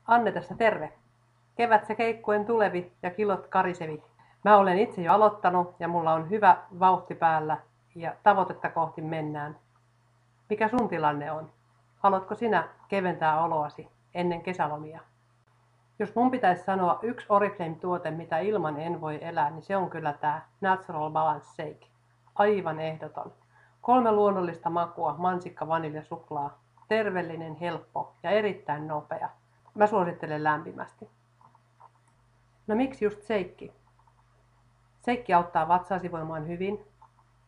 Anne tässä terve. Kevät se keikkuen tulevi ja kilot karisevi. Mä olen itse jo aloittanut ja mulla on hyvä vauhti päällä ja tavoitetta kohti mennään. Mikä sun tilanne on? Haluatko sinä keventää oloasi ennen kesälomia? Jos mun pitäisi sanoa yksi Oriflame-tuote, mitä ilman en voi elää, niin se on kyllä tää Natural Balance Shake. Aivan ehdoton. 3 luonnollista makua, mansikka, vanilja, suklaa. Terveellinen, helppo ja erittäin nopea. Mä suosittelen lämpimästi. No miksi just seikki? Seikki auttaa vatsaasi voimaan hyvin,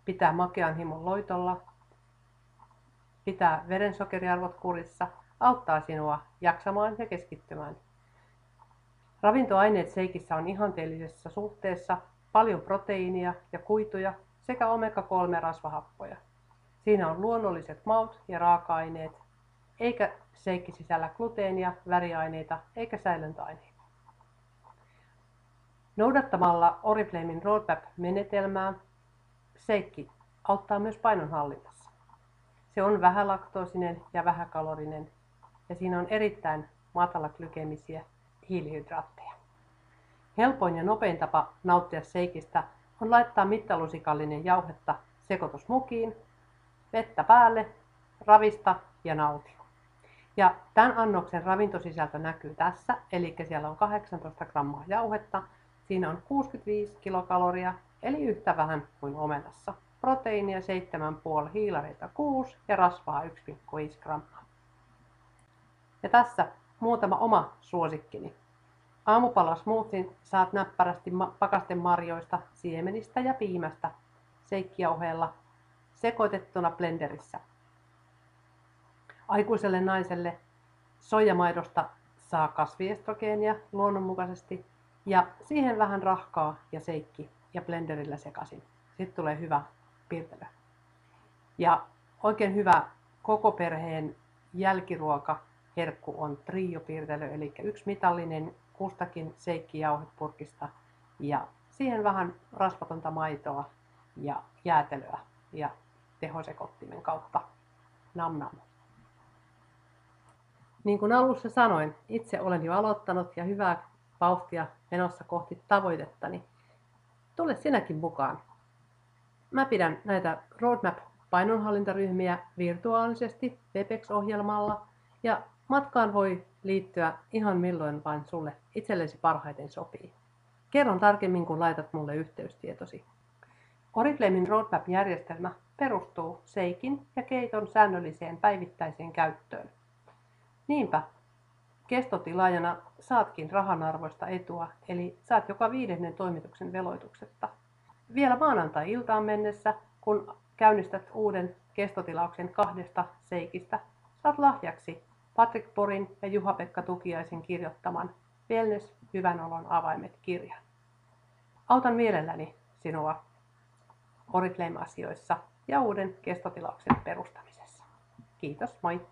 pitää makean himon loitolla, pitää verensokeriarvot kurissa, auttaa sinua jaksamaan ja keskittymään. Ravintoaineet seikissä on ihanteellisessa suhteessa, paljon proteiinia ja kuituja sekä omega-3 rasvahappoja. Siinä on luonnolliset maut ja raaka-aineet, eikä seikki sisällä gluteenia, väriaineita eikä säilöntäaineita. Noudattamalla Oriflamen Roadmap-menetelmää seikki auttaa myös painonhallinnassa. Se on vähälaktoosinen ja vähäkalorinen ja siinä on erittäin matalaglykeemisiä hiilihydraatteja. Helpoin ja nopein tapa nauttia seikistä on laittaa mittalusikallinen jauhetta sekoitusmukiin, vettä päälle, ravista ja nauti. Ja tämän annoksen ravintosisältö näkyy tässä, eli siellä on 18 grammaa jauhetta, siinä on 65 kilokaloria, eli yhtä vähän kuin omenassa. Proteiinia 7,5, hiilareita 6 ja rasvaa 1,5 grammaa. Ja tässä muutama oma suosikkini. Aamupala smoothien saat näppärästi pakastemarjoista, siemenistä ja piimästä seikkijauheella sekoitettuna blenderissä. Aikuiselle naiselle soijamaidosta saa kasviestrogeenia luonnonmukaisesti ja siihen vähän rahkaa ja seikki ja blenderillä sekaisin. Sitten tulee hyvä piirtelö. Ja oikein hyvä koko perheen jälkiruoka herkku on trio-piirtelö, eli 1 mitallinen kustakin seikkijauhepurkista ja siihen vähän rasvatonta maitoa ja jäätelöä ja tehosekottimen kautta nam nam. Niin kuin alussa sanoin, itse olen jo aloittanut ja hyvää vauhtia menossa kohti tavoitettani. Tule sinäkin mukaan. Mä pidän näitä Roadmap-painonhallintaryhmiä virtuaalisesti Webex-ohjelmalla ja matkaan voi liittyä ihan milloin vain sulle itsellesi parhaiten sopii. Kerron tarkemmin, kun laitat mulle yhteystietosi. Oriflamen Roadmap-järjestelmä perustuu seikin ja keiton säännölliseen päivittäiseen käyttöön. Niinpä kestotilaajana saatkin rahanarvoista etua, eli saat joka 5. toimituksen veloituksetta. Vielä maanantai-iltaan mennessä, kun käynnistät uuden kestotilauksen 2 seikistä, saat lahjaksi Patrick Porin ja Juha-Pekka Tukiaisen kirjoittaman Wellness hyvän olon avaimet -kirjan. Autan mielelläni sinua Oriflame-asioissa ja uuden kestotilauksen perustamisessa. Kiitos, moi!